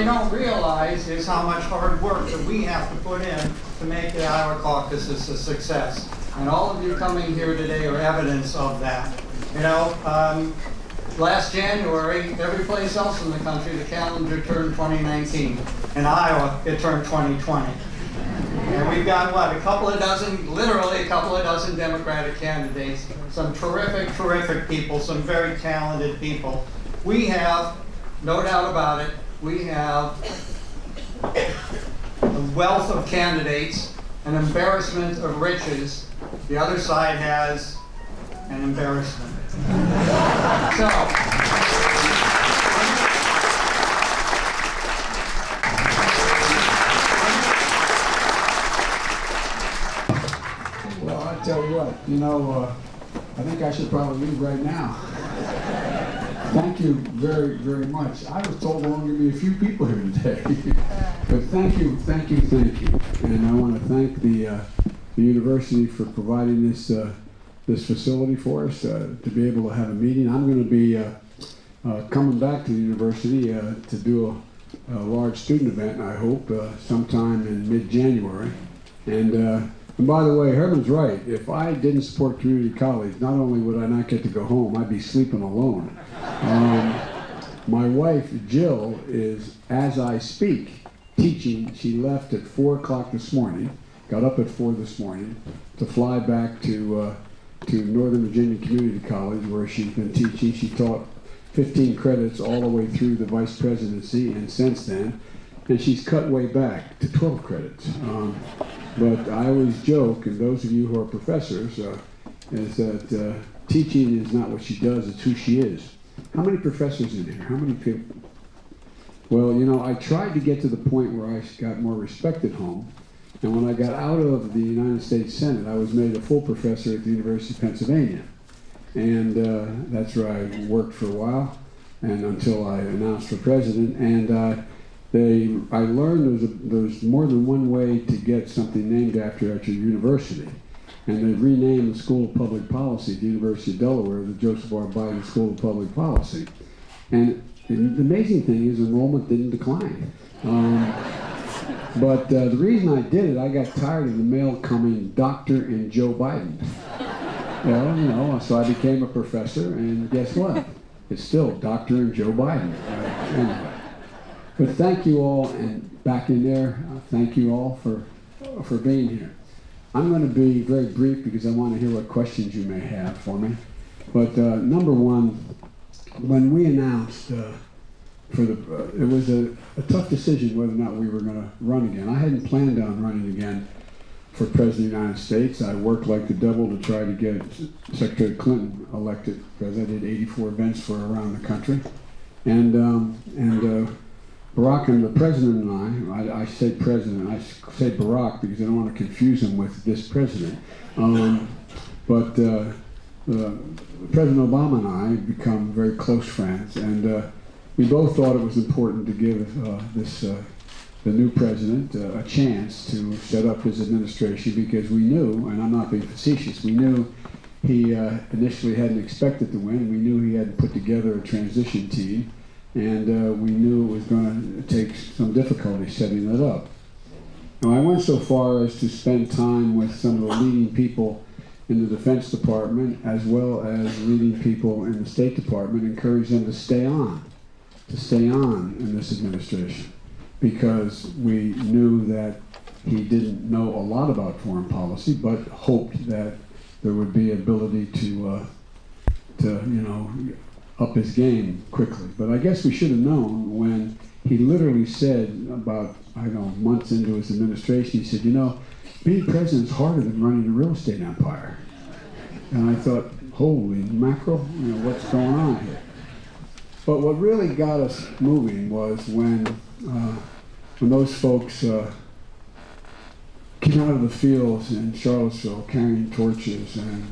they don't realize is how much hard work that we have to put in to make the Iowa caucuses a success. And all of you coming here today are evidence of that. You know, last January, every place else in the country, the calendar turned 2019. In Iowa, it turned 2020. And we've got, what, a couple of dozen, literally a couple of dozen Democratic candidates, some terrific, terrific people, some very talented people. We have, no doubt about it, we have a wealth of candidates, an embarrassment of riches. The other side has an embarrassment. So, well, I tell you what, you know, I think I should probably leave right now. Thank you very, very much. I was told there were going to be a few people here today. But thank you. And I want to thank the university for providing this facility for us to be able to have a meeting. I'm going to be coming back to the university to do a large student event, I hope, sometime in mid-January. And by the way, Herman's right. If I didn't support community college, not only would I not get to go home, I'd be sleeping alone. My wife, Jill, is, as I speak, teaching. She left at 4 o'clock this morning, got up at 4 this morning to fly back to Northern Virginia Community College, where she's been teaching. She taught 15 credits all the way through the vice presidency, and since then, and she's cut way back to 12 credits. But I always joke, and those of you who are professors, is that teaching is not what she does, it's who she is. How many professors in here? How many people? Well, you know, I tried to get to the point where I got more respect at home. And when I got out of the United States Senate, I was made a full professor at the University of Pennsylvania. And that's where I worked for a while, and until I announced for president. And I learned there's more than one way to get something named after at your university. And they renamed the School of Public Policy at the University of Delaware the Joseph R. Biden School of Public Policy. And the amazing thing is enrollment didn't decline. But the reason I did it, I got tired of the mail coming Dr. and Joe Biden. Well, you know, so I became a professor, and guess what? It's still Dr. and Joe Biden. Anyway. But thank you all, and back in there, thank you all for being here. I'm going to be very brief because I want to hear what questions you may have for me. But number one, when we announced it was a tough decision whether or not we were going to run again. I hadn't planned on running again for President of the United States. I worked like the devil to try to get Secretary Clinton elected president. I did 84 events for her around the country. And Barack and the president and I say president, I say Barack because I don't want to confuse him with this president. But President Obama and I become very close friends, and we both thought it was important to give the new president a chance to set up his administration, because we knew, and I'm not being facetious, we knew he initially hadn't expected to win. We knew he hadn't put together a transition team, and we knew it was going to take some difficulty setting it up. Now, I went so far as to spend time with some of the leading people in the Defense Department, as well as leading people in the State Department, encourage them to stay on in this administration, because we knew that he didn't know a lot about foreign policy, but hoped that there would be ability to up his game quickly. But I guess we should have known when he literally said about, months into his administration, he said, being president is harder than running a real estate empire. And I thought, holy mackerel, what's going on here? But what really got us moving was when those folks came out of the fields in Charlottesville carrying torches and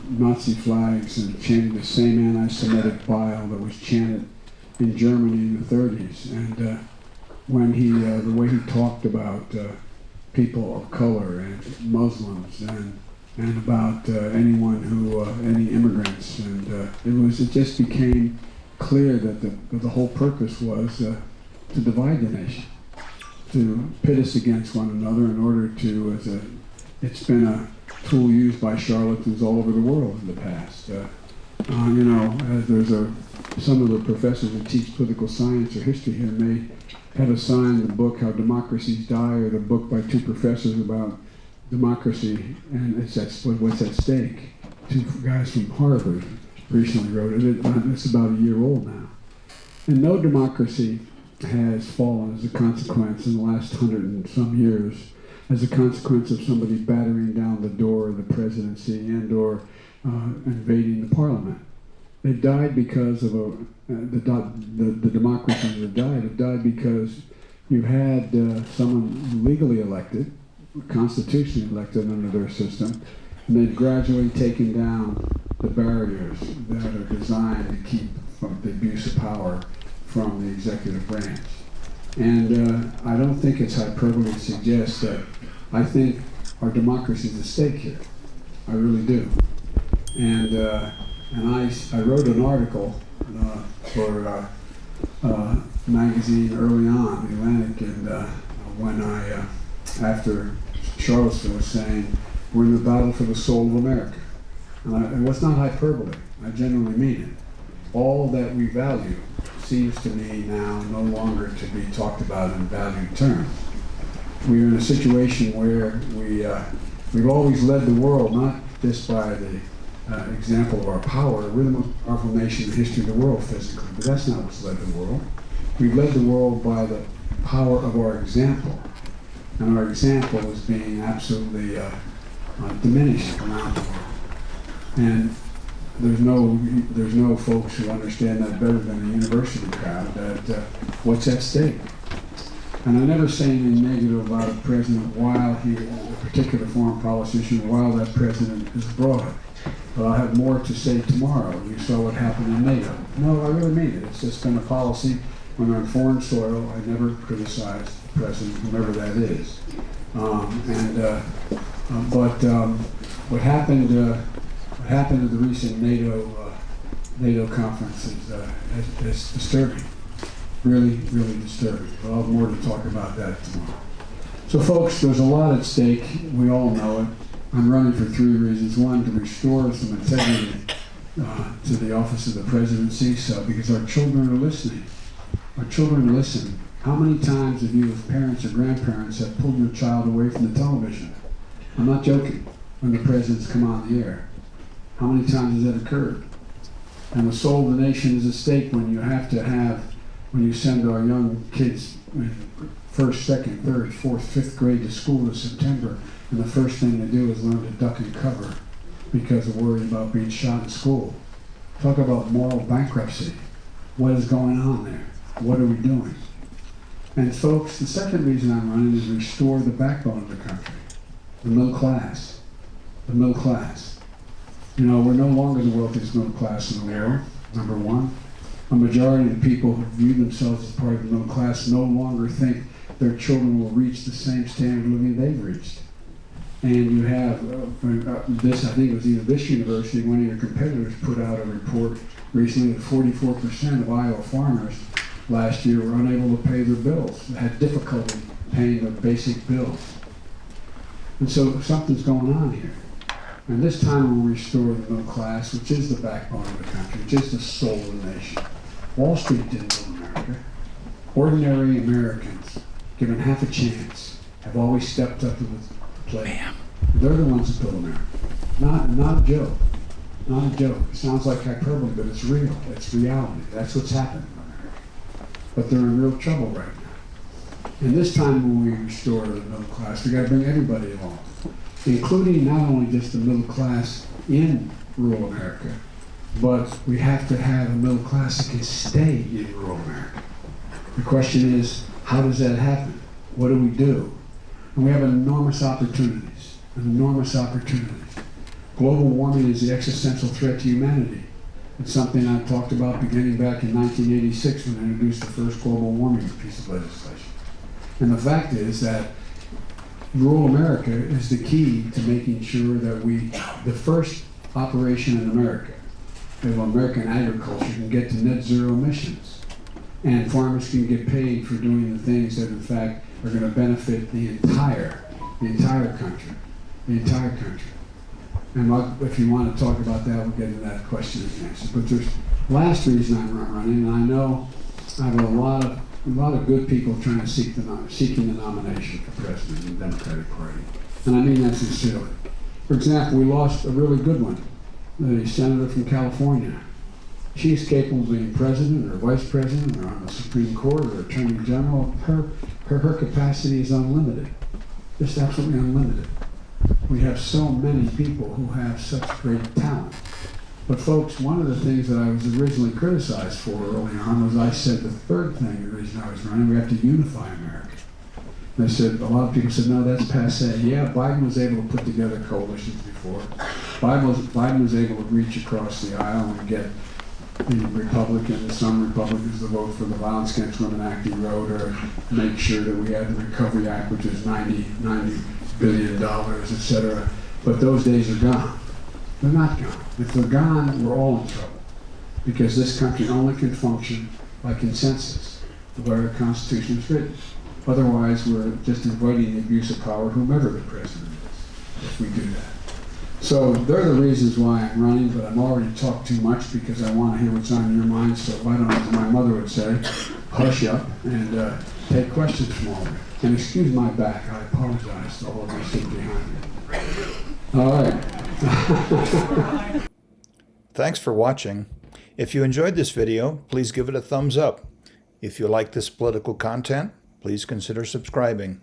Nazi flags and chanting the same anti-Semitic bile that was chanted in Germany in the 30s. And when the way he talked about people of color and Muslims and about anyone who, any immigrants, and it just became clear that the whole purpose was to divide the nation, to pit us against one another in order to, it's been a tool used by charlatans all over the world in the past. Some of the professors who teach political science or history here may have assigned the book How Democracies Die, or the book by two professors about democracy and what's at stake. Two guys from Harvard recently wrote it. It's about a year old now. And no democracy has fallen as a consequence in the last 100 and some years as a consequence of somebody battering down the door of the presidency and or invading the parliament. They've died because of the democracies have died because you've had someone legally elected, constitutionally elected under their system, and they've gradually taken down the barriers that are designed to keep the abuse of power from the executive branch. And I don't think it's hyperbole to suggest that I think our democracy is at stake here. I really do. And I wrote an article for a magazine early on, The Atlantic, and when after Charlottesville was saying, we're in the battle for the soul of America. And it was not hyperbole. I genuinely mean it. All that we value seems to me now no longer to be talked about in valued terms. We're in a situation where we've always led the world, not just by the example of our power. We're the most powerful nation in the history of the world physically, but that's not what's led the world. We've led the world by the power of our example, and our example is being absolutely diminished around the world. And there's no folks who understand that better than the university crowd, that what's at stake. And I never say anything negative about a president while a particular foreign politician, while that president is abroad. But I'll have more to say tomorrow. You saw what happened in NATO. No, I really mean it. It's just been a policy. When they're on foreign soil, I never criticize the president, whomever that is. What happened at the recent NATO conference is disturbing. Really, really disturbing. But I'll have more to talk about that tomorrow. So folks, there's a lot at stake. We all know it. I'm running for three reasons. One, to restore some integrity to the office of the presidency, because our children are listening. Our children listen. How many times have you, as parents or grandparents, have pulled your child away from the television? I'm not joking. When the presidents come on the air. How many times has that occurred? And the soul of the nation is at stake when you send our young kids in first, second, third, fourth, fifth grade to school in September, and the first thing they do is learn to duck and cover because they're worried about being shot in school. Talk about moral bankruptcy. What is going on there? What are we doing? And folks, the second reason I'm running is restore the backbone of the country, the middle class. The middle class. You know, we're no longer the wealthiest middle class in the world, number one. A majority of the people who view themselves as part of the middle class no longer think their children will reach the same standard of living they've reached. And you have this, I think it was either this university, one of your competitors put out a report recently that 44% of Iowa farmers last year were unable to pay their bills, had difficulty paying their basic bills. And so something's going on here. And this time we'll restore the middle class, which is the backbone of the country, which is the soul of the nation. Wall Street didn't build America. Ordinary Americans, given half a chance, have always stepped up to the plate. They're the ones that built America. Not a joke. Not a joke. It sounds like hyperbole, but it's real. It's reality. That's what's happening in America. But they're in real trouble right now. And this time when we restore the middle class, we got to bring everybody along, including not only just the middle class in rural America, but we have to have a middle class that can stay in rural America. The question is, how does that happen? What do we do? And we have enormous opportunities, enormous opportunities. Global warming is the existential threat to humanity. It's something I talked about beginning back in 1986 when I introduced the first global warming piece of legislation. And the fact is that rural America is the key to making sure that the first operation in America, of American agriculture, can get to net zero emissions. and farmers can get paid for doing the things that in fact are going to benefit the entire country, the entire country. And if you want to talk about that, we'll get into that question and answer. But there's last reason I'm running, and I know I have a lot of good people trying to seeking the nomination for president of the Democratic Party, and I mean that sincerely. For example, we lost a really good one, the senator from California. She's capable of being president or vice president or on the Supreme Court or attorney general. Her capacity is unlimited, just absolutely unlimited. We have so many people who have such great talent. But folks, one of the things that I was originally criticized for early on was I said the third thing, the reason I was running, we have to unify America. And I said, a lot of people said, no, that's passé. Yeah, Biden was able to put together coalitions before. Biden was able to reach across the aisle and get the some Republicans to vote for the Violence Against Women Act he wrote, or make sure that we had the Recovery Act, which is $90 billion, etc. But those days are gone. They're not gone. If they're gone, we're all in trouble. Because this country only can function by consensus, the way our Constitution is written. Otherwise, we're just inviting the abuse of power, whomever the president is, if we do that. So they're the reasons why I'm running, but I'm already talked too much because I want to hear what's on your mind. So why don't, as my mother would say, hush up and take questions from all of you. And excuse my back. I apologize to all of you sitting behind me. All right. Thanks for watching. If you enjoyed this video, please give it a thumbs up. If you like this political content, please consider subscribing.